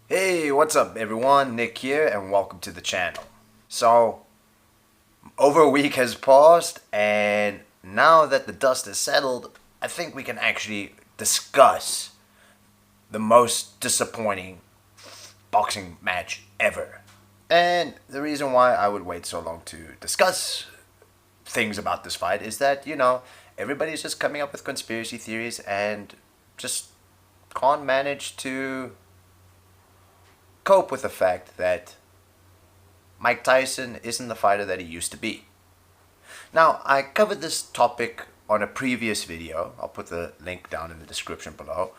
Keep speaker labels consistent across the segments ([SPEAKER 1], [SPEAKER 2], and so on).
[SPEAKER 1] Hey, what's up everyone? Nick here and welcome to the channel. So, over a week has passed and now that the dust has settled, I think we can actually discuss the most disappointing boxing match ever. And the reason why I would wait so long to discuss things about this fight is that, everybody's just coming up with conspiracy theories and just can't manage to cope with the fact that Mike Tyson isn't the fighter that he used to be. Now, I covered this topic on a previous video. I'll put the link down in the description below.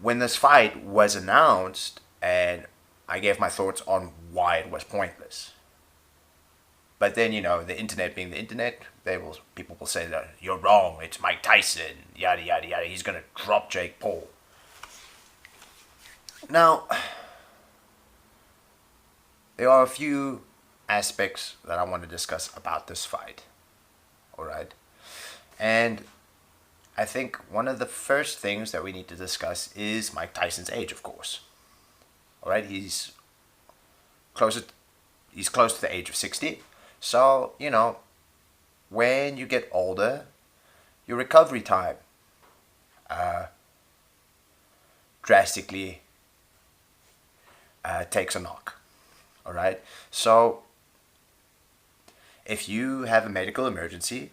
[SPEAKER 1] When this fight was announced, and I gave my thoughts on why it was pointless. But then, the internet being the internet, people will say that you're wrong, it's Mike Tyson, yada yada yada, he's gonna drop Jake Paul. Now, there are a few aspects that I want to discuss about this fight. Alright? And I think one of the first things that we need to discuss is Mike Tyson's age, of course. Alright, he's close to the age of 60. So, when you get older, your recovery time drastically takes a knock. Alright? So, if you have a medical emergency,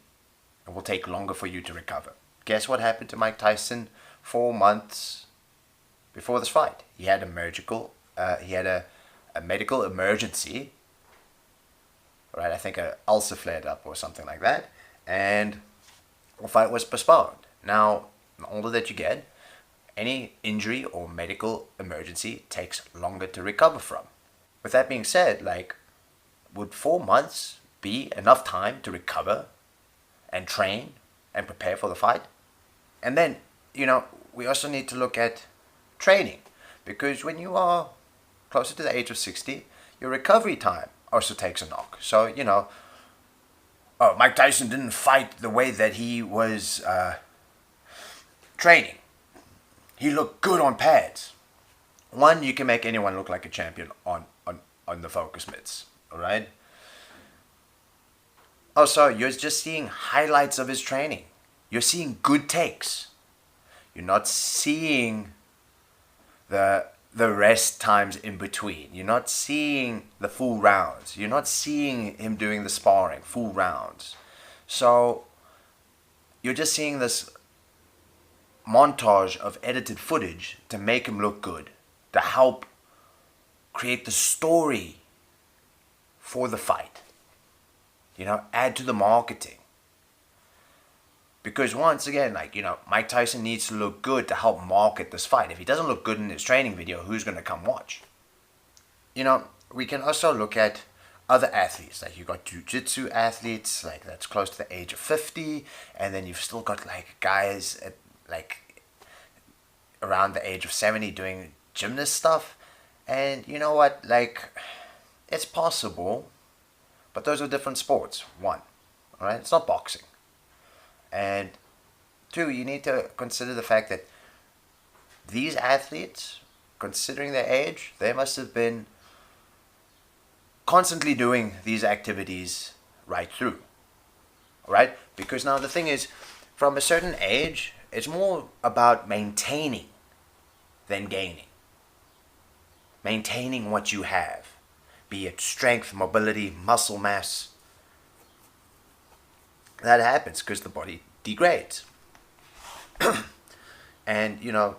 [SPEAKER 1] it will take longer for you to recover. Guess what happened to Mike Tyson 4 months before this fight? He had a medical emergency. Right, I think an ulcer flared up or something like that, and the fight was postponed. Now, the older that you get, any injury or medical emergency takes longer to recover from. With that being said, would 4 months be enough time to recover and train and prepare for the fight? And then, we also need to look at training, because when you are closer to the age of 60, your recovery time also takes a knock. So, Mike Tyson didn't fight the way that he was training. He looked good on pads. One, you can make anyone look like a champion on the focus mitts. Alright? Also, you're just seeing highlights of his training. You're seeing good takes. You're not seeing the rest times in between. You're not seeing the full rounds. You're not seeing him doing the sparring, full rounds. So, you're just seeing this montage of edited footage to make him look good, to help create the story for the fight. Add to the marketing. Because once again, Mike Tyson needs to look good to help market this fight. If he doesn't look good in his training video, who's going to come watch? We can also look at other athletes. Like, you got jiu-jitsu athletes, that's close to the age of 50. And then you've still got, guys at, around the age of 70 doing gymnast stuff. And you know what? It's possible. But those are different sports, one. Alright? It's not boxing. And two, you need to consider the fact that these athletes, considering their age, they must have been constantly doing these activities right through. Alright? Because now the thing is, from a certain age, it's more about maintaining than gaining. Maintaining what you have. Be it strength, mobility, muscle mass. That happens because the body degrades. And, you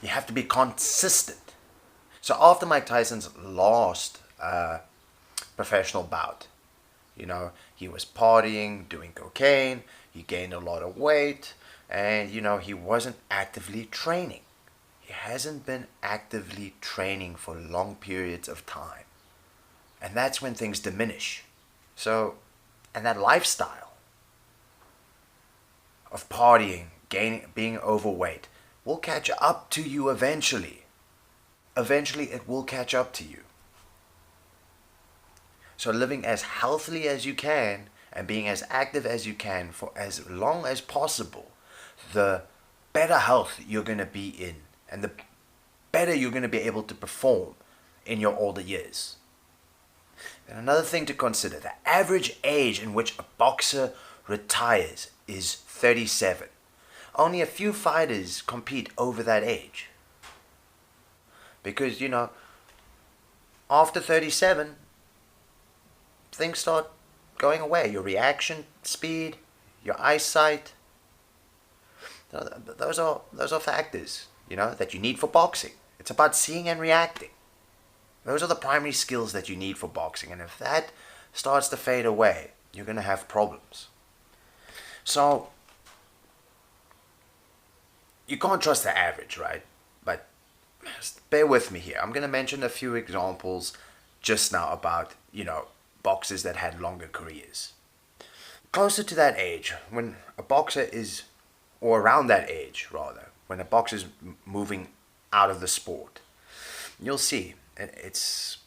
[SPEAKER 1] have to be consistent. So after Mike Tyson's last professional bout, he was partying, doing cocaine, he gained a lot of weight, and, he wasn't actively training. He hasn't been actively training for long periods of time. And that's when things diminish. So, and that lifestyle of partying, being overweight, will catch up to you eventually. Eventually it will catch up to you. So living as healthily as you can and being as active as you can for as long as possible, the better health you're going to be in and the better you're going to be able to perform in your older years. And another thing to consider, the average age in which a boxer retires is 37. Only a few fighters compete over that age. Because, after 37, things start going away. Your reaction speed, your eyesight, those are factors, that you need for boxing. It's about seeing and reacting. Those are the primary skills that you need for boxing. And if that starts to fade away, you're going to have problems. So, you can't trust the average, right? But bear with me here. I'm going to mention a few examples just now about, boxers that had longer careers. Closer to that age, when a boxer is, or around that age rather, when a boxer is moving out of the sport, you'll see it's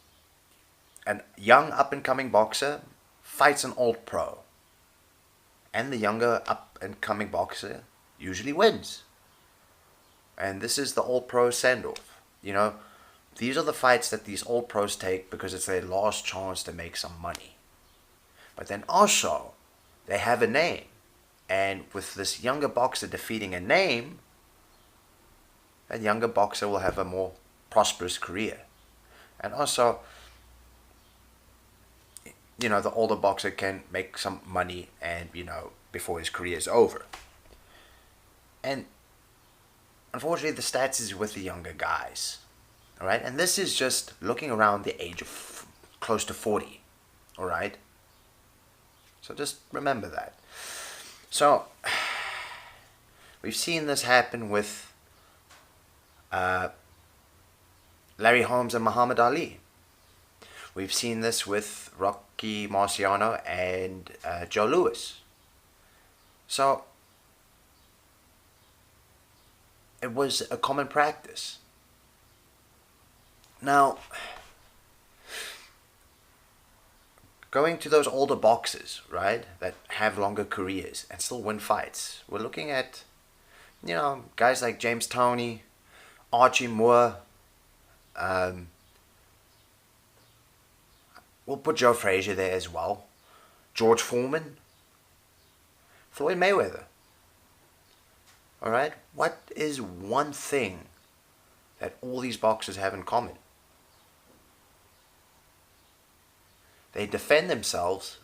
[SPEAKER 1] a young up-and-coming boxer fights an old pro. And the younger up-and-coming boxer usually wins. And this is the old pro send-off. These are the fights that these old pros take because it's their last chance to make some money. But then also, they have a name. And with this younger boxer defeating a name, that younger boxer will have a more prosperous career. And also, the older boxer can make some money and, before his career is over. And unfortunately, the stats is with the younger guys. All right? And this is just looking around the age of close to 40. All right? So just remember that. So, we've seen this happen with Larry Holmes and Muhammad Ali. We've seen this with Rocky Marciano and Joe Louis. So, it was a common practice. Now, going to those older boxers, right, that have longer careers and still win fights, we're looking at, guys like James Toney, Archie Moore. We'll put Joe Frazier there as well. George Foreman. Floyd Mayweather. Alright? What is one thing that all these boxers have in common? They defend themselves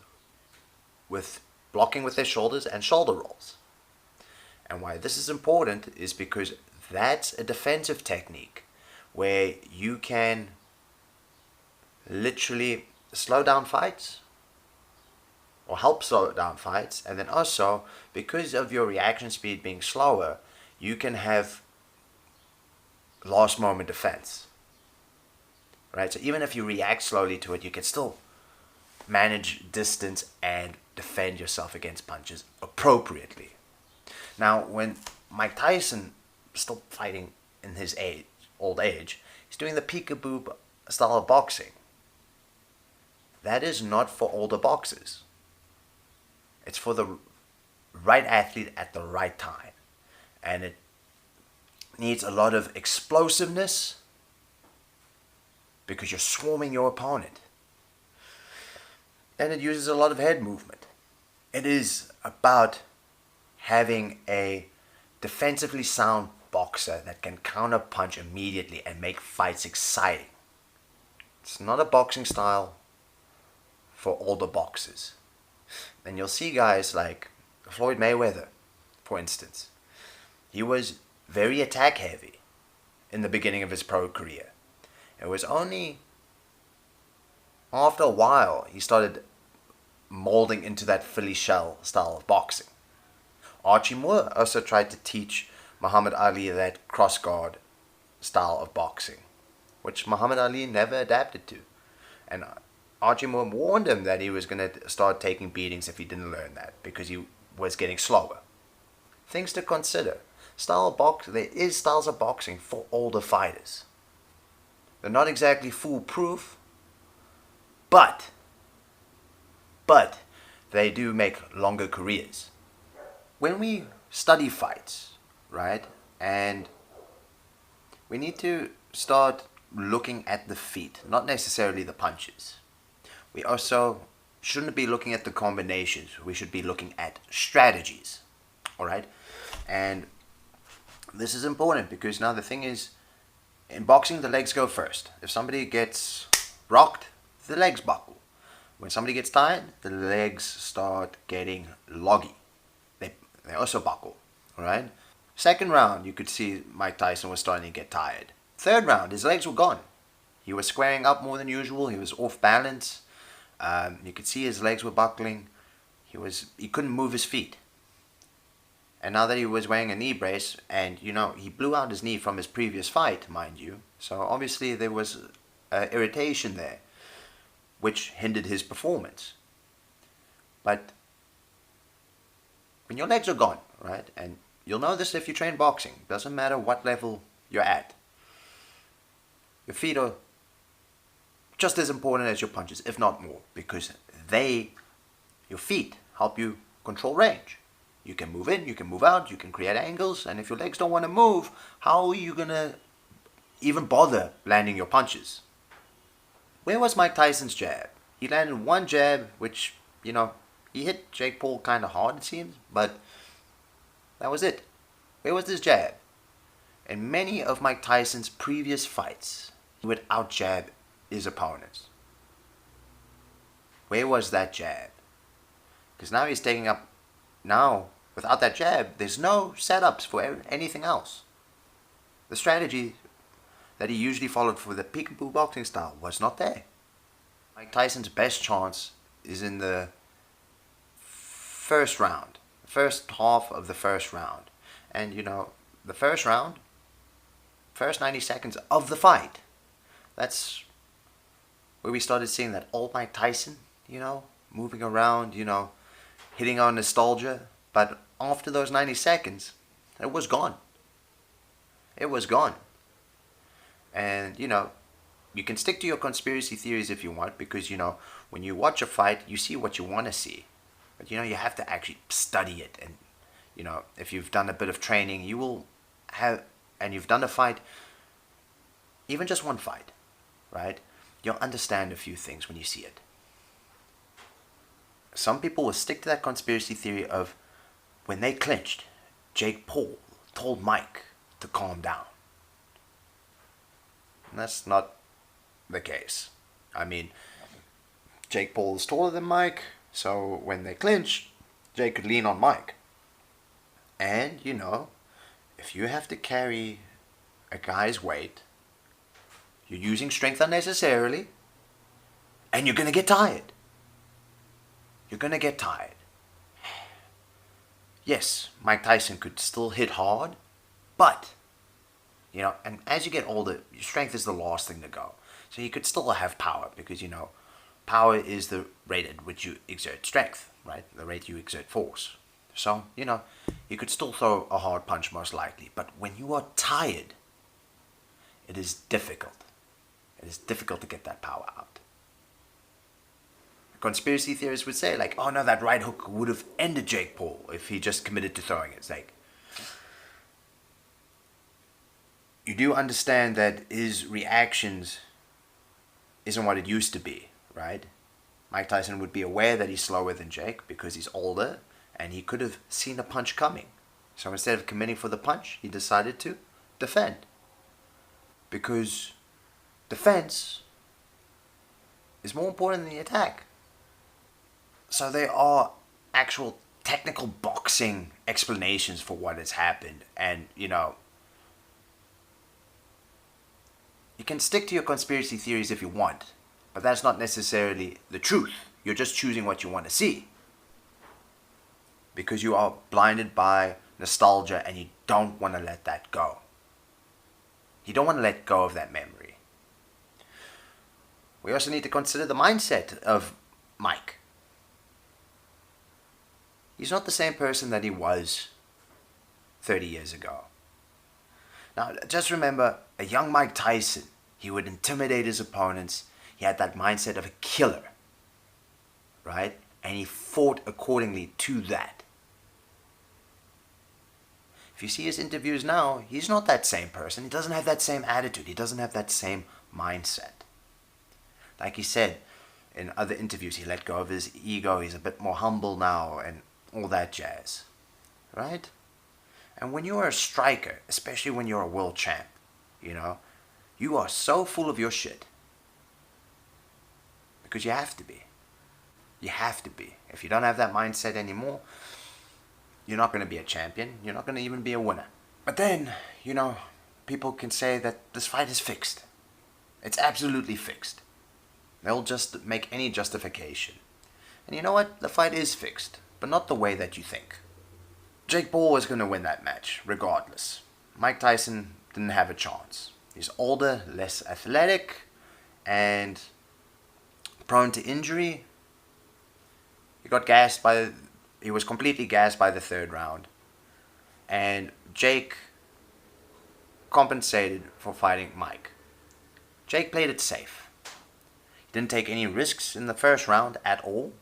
[SPEAKER 1] with blocking with their shoulders and shoulder rolls. And why this is important is because that's a defensive technique where you can literally slow down fights or help slow down fights, and then also because of your reaction speed being slower, you can have last moment defense. Right? So even if you react slowly to it, you can still manage distance and defend yourself against punches appropriately. Now, when Mike Tyson is still fighting in his old age, he's doing the peekaboo style of boxing. That is not for older boxers. It's for the right athlete at the right time. And it needs a lot of explosiveness because you're swarming your opponent. And it uses a lot of head movement. It is about having a defensively sound boxer that can counter punch immediately and make fights exciting. It's not a boxing style for older boxers. And you'll see guys like Floyd Mayweather, for instance. He was very attack heavy in the beginning of his pro career. It was only after a while he started molding into that Philly shell style of boxing. Archie Moore also tried to teach Muhammad Ali that cross guard style of boxing, which Muhammad Ali never adapted to. And Archie Moore warned him that he was going to start taking beatings if he didn't learn that because he was getting slower. Things to consider. There is styles of boxing for older fighters. They're not exactly foolproof, but they do make longer careers. When we study fights, right, and we need to start looking at the feet, not necessarily the punches. We also shouldn't be looking at the combinations. We should be looking at strategies. All right? And this is important because now the thing is, in boxing, the legs go first. If somebody gets rocked, the legs buckle. When somebody gets tired, the legs start getting loggy. They also buckle. All right? Second round, you could see Mike Tyson was starting to get tired. Third round, his legs were gone. He was squaring up more than usual. He was off balance. You could see his legs were buckling. He couldn't move his feet. And now that he was wearing a knee brace, and he blew out his knee from his previous fight, mind you. So obviously there was irritation there, which hindered his performance. But when your legs are gone, right, and you'll know this if you train boxing, doesn't matter what level you're at, your feet are just as important as your punches, if not more, because your feet help you control range. You can move in, you can move out, you can create angles, and if your legs don't want to move, how are you going to even bother landing your punches? Where was Mike Tyson's jab? He landed one jab, which, he hit Jake Paul kind of hard, it seems, but that was it. Where was this jab? In many of Mike Tyson's previous fights, he would out-jab his opponents. Where was that jab? Because now he's taking up... Now, without that jab, there's no setups for anything else. The strategy that he usually followed for the peekaboo boxing style was not there. Mike Tyson's best chance is in the first round. The first half of the first round. And, the first round, first 90 seconds of the fight, that's where we started seeing that old Mike Tyson, moving around, hitting on nostalgia. But after those 90 seconds, it was gone. It was gone. And, you can stick to your conspiracy theories if you want, because, when you watch a fight, you see what you want to see. But, you have to actually study it. And, if you've done a bit of training, you will have, and you've done a fight, even just one fight, right? You'll understand a few things when you see it. Some people will stick to that conspiracy theory of when they clinched, Jake Paul told Mike to calm down. And that's not the case. I mean, Jake Paul is taller than Mike, so when they clinch, Jake could lean on Mike. And, if you have to carry a guy's weight, you're using strength unnecessarily, and you're going to get tired. You're going to get tired. Yes, Mike Tyson could still hit hard, but, and as you get older, your strength is the last thing to go. So you could still have power because, power is the rate at which you exert strength, right? The rate you exert force. So, you could still throw a hard punch most likely. But when you are tired, it is difficult. It is difficult to get that power out. Conspiracy theorists would say, like, oh no, that right hook would have ended Jake Paul if he just committed to throwing it. It's like, you do understand that his reactions isn't what it used to be, right? Mike Tyson would be aware that he's slower than Jake because he's older, and he could have seen a punch coming. So instead of committing for the punch, he decided to defend. Because defense is more important than the attack. So there are actual technical boxing explanations for what has happened. And, you can stick to your conspiracy theories if you want, but that's not necessarily the truth. You're just choosing what you want to see. Because you are blinded by nostalgia and you don't want to let that go. You don't want to let go of that memory. We also need to consider the mindset of Mike. He's not the same person that he was 30 years ago. Now, just remember, a young Mike Tyson, he would intimidate his opponents. He had that mindset of a killer, right? And he fought accordingly to that. If you see his interviews now, he's not that same person. He doesn't have that same attitude. He doesn't have that same mindset. Like he said in other interviews, he let go of his ego. He's a bit more humble now and all that jazz. Right? And when you're a striker, especially when you're a world champ, you are so full of your shit. Because you have to be. You have to be. If you don't have that mindset anymore, you're not going to be a champion. You're not going to even be a winner. But then, people can say that this fight is fixed. It's absolutely fixed. They'll just make any justification. And you know what? The fight is fixed, but not the way that you think. Jake Paul was going to win that match, regardless. Mike Tyson didn't have a chance. He's older, less athletic, and prone to injury. He was completely gassed by the third round. And Jake compensated for fighting Mike. Jake played it safe. He didn't take any risks in the first round at all.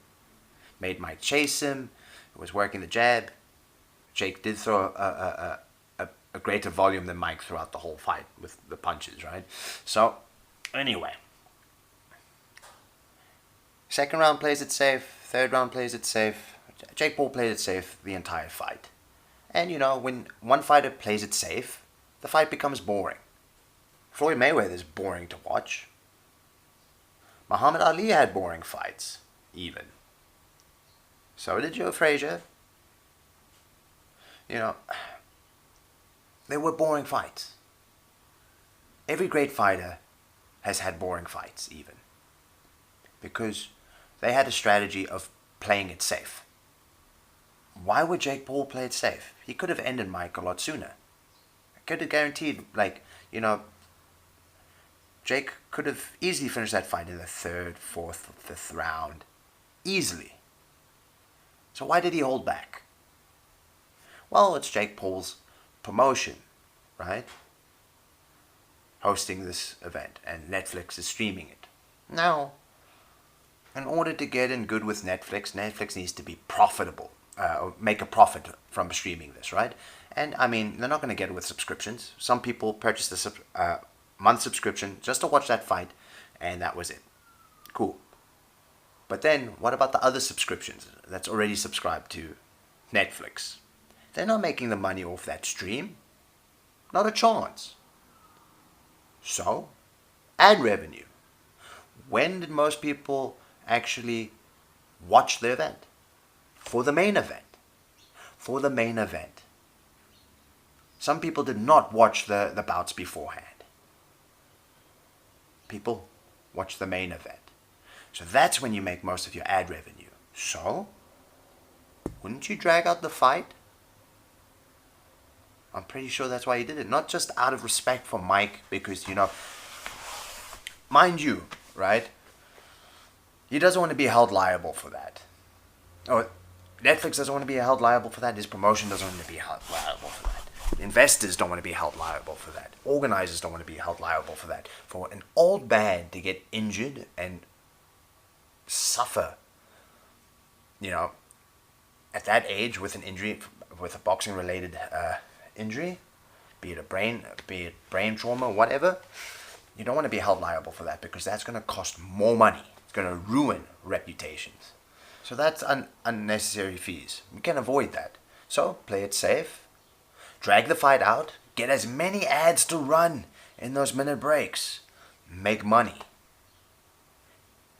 [SPEAKER 1] Made Mike chase him. He was working the jab. Jake did throw a greater volume than Mike throughout the whole fight with the punches, right? So, anyway. Second round plays it safe. Third round plays it safe. Jake Paul played it safe the entire fight. And when one fighter plays it safe, the fight becomes boring. Floyd Mayweather is boring to watch. Muhammad Ali had boring fights, even. So did Joe Frazier. They were boring fights. Every great fighter has had boring fights, even. Because they had a strategy of playing it safe. Why would Jake Paul play it safe? He could have ended Mike a lot sooner. I could have guaranteed, Jake could have easily finished that fight in the third, fourth, fifth round. Easily. So why did he hold back? Well, it's Jake Paul's promotion, right? Hosting this event, and Netflix is streaming it. Now, in order to get in good with Netflix needs to be profitable, or make a profit from streaming this, right? And they're not going to get it with subscriptions. Some people purchase the month subscription just to watch that fight, and that was it. Cool. But then, what about the other subscriptions that's already subscribed to Netflix? They're not making the money off that stream. Not a chance. So, ad revenue. When did most people actually watch the event? For the main event. For the main event. Some people did not watch the bouts beforehand. People watch the main event. So that's when you make most of your ad revenue. So, wouldn't you drag out the fight? I'm pretty sure that's why he did it. Not just out of respect for Mike, because, mind you, right? He doesn't want to be held liable for that. Or Netflix doesn't want to be held liable for that. His promotion doesn't want to be held liable for that. Investors don't want to be held liable for that. Organizers don't want to be held liable for that. For an old man to get injured and suffer, at that age with an injury, with a boxing-related injury, be it brain trauma, whatever, you don't want to be held liable for that, because that's going to cost more money. It's going to ruin reputations. So that's unnecessary fees. We can avoid that. So play it safe. Drag the fight out. Get as many ads to run in those minute breaks. Make money.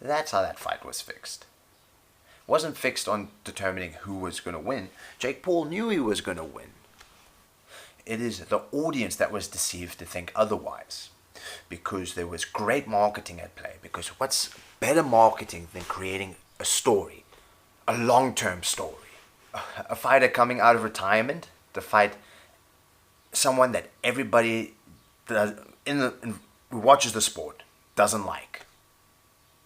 [SPEAKER 1] That's how that fight was fixed. It wasn't fixed on determining who was going to win. Jake Paul knew he was going to win. It is the audience that was deceived to think otherwise, because there was great marketing at play. Because what's better marketing than creating a story, a long-term story? A fighter coming out of retirement to fight someone that everybody who watches the sport doesn't like.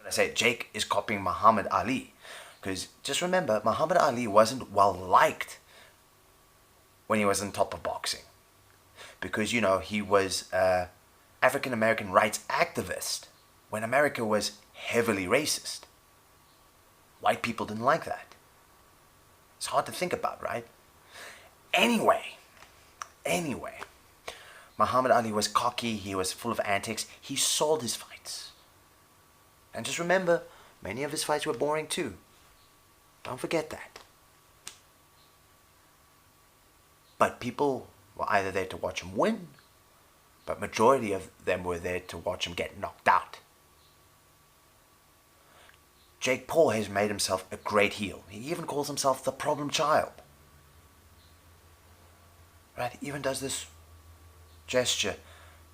[SPEAKER 1] I say Jake is copying Muhammad Ali, because just remember, Muhammad Ali wasn't well liked when he was on top of boxing, because he was an African American rights activist when America was heavily racist. White people didn't like that. It's hard to think about, right? Anyway, Anyway, Muhammad Ali was cocky, he was full of antics, he sold his fights. And just remember, many of his fights were boring too. Don't forget that. But people were either there to watch him win, but majority of them were there to watch him get knocked out. Jake Paul has made himself a great heel. He even calls himself the problem child. Right? He even does this gesture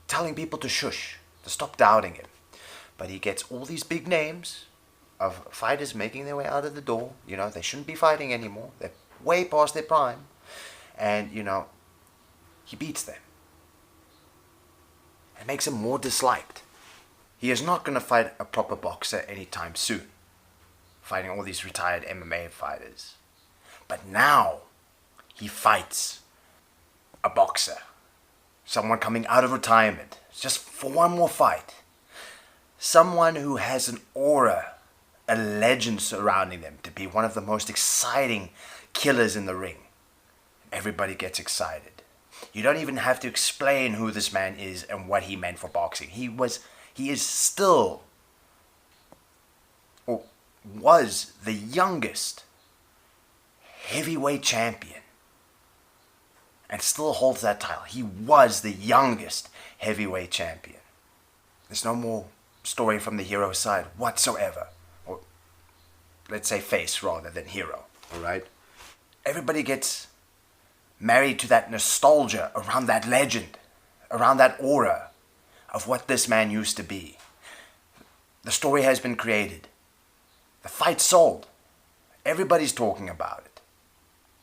[SPEAKER 1] telling people to shush, to stop doubting him. But he gets all these big names of fighters making their way out of the door. You know, they shouldn't be fighting anymore. They're way past their prime. And, you know, he beats them. It makes him more disliked. He is not going to fight a proper boxer anytime soon, fighting all these retired MMA fighters. But now he fights a boxer, someone coming out of retirement, just for one more fight. Someone who has an aura, a legend surrounding them to be one of the most exciting killers in the ring. Everybody gets excited. You don't even have to explain who this man is and what he meant for boxing. He is still, or was, the youngest heavyweight champion. And still holds that title. He was the youngest heavyweight champion. There's no more story from the hero side whatsoever. Or let's say face rather than hero. Alright? Everybody gets married to that nostalgia around that legend, around that aura of what this man used to be. The story has been created. The fight sold. Everybody's talking about it.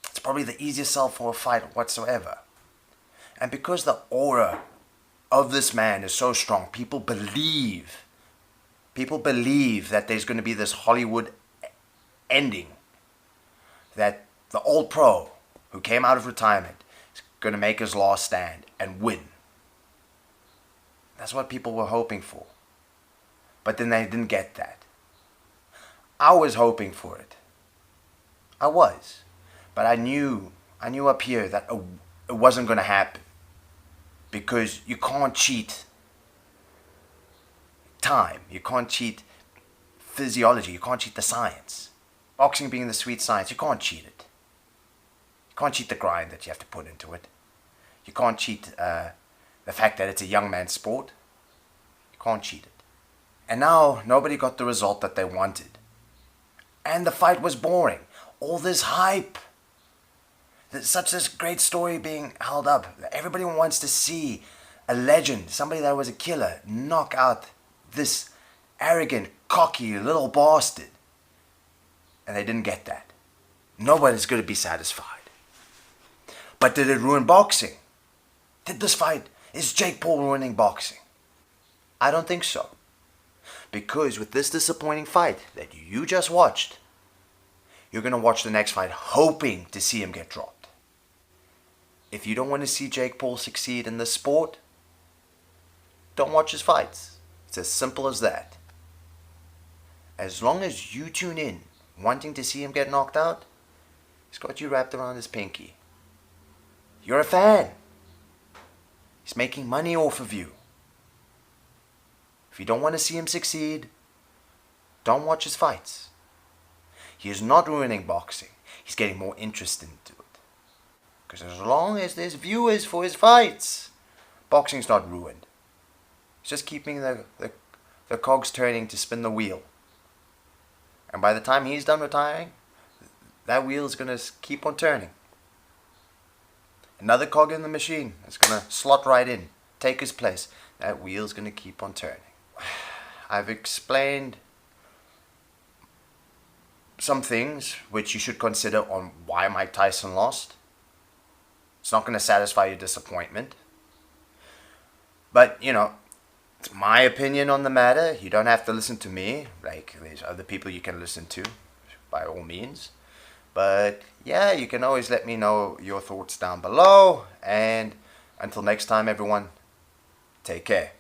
[SPEAKER 1] It's probably the easiest sell for a fight whatsoever. And because the aura of this man is so strong, people believe that there's going to be this Hollywood ending, that the old pro who came out of retirement is going to make his last stand and win. That's what people were hoping for. But then they didn't get that. I was hoping for it. I was. But I knew up here that it wasn't going to happen. Because you can't cheat time. You can't cheat physiology. You can't cheat the science. Boxing being the sweet science, you can't cheat it. You can't cheat the grind that you have to put into it. You can't cheat the fact that it's a young man's sport. You can't cheat it. And now nobody got the result that they wanted. And the fight was boring. All this hype. There's such this great story being held up. Everybody wants to see a legend, somebody that was a killer, knock out this arrogant, cocky little bastard. And they didn't get that. Nobody's going to be satisfied. But did it ruin boxing? Did this fight, is Jake Paul ruining boxing? I don't think so. Because with this disappointing fight that you just watched, you're going to watch the next fight hoping to see him get dropped. If you don't want to see Jake Paul succeed in this sport, don't watch his fights. It's as simple as that. As long as you tune in wanting to see him get knocked out, he's got you wrapped around his pinky. You're a fan. He's making money off of you. If you don't want to see him succeed, don't watch his fights. He is not ruining boxing. He's getting more interest into it. Because as long as there's viewers for his fights, boxing's not ruined. It's just keeping the cogs turning to spin the wheel. And by the time he's done retiring, that wheel is going to keep on turning. Another cog in the machine is going to slot right in, take his place. That wheel's going to keep on turning. I've explained some things which you should consider on why Mike Tyson lost. It's not going to satisfy your disappointment. But, you know, it's my opinion on the matter. You don't have to listen to me. Like, there's other people you can listen to, by all means. But, yeah, you can always let me know your thoughts down below. And until next time, everyone, take care.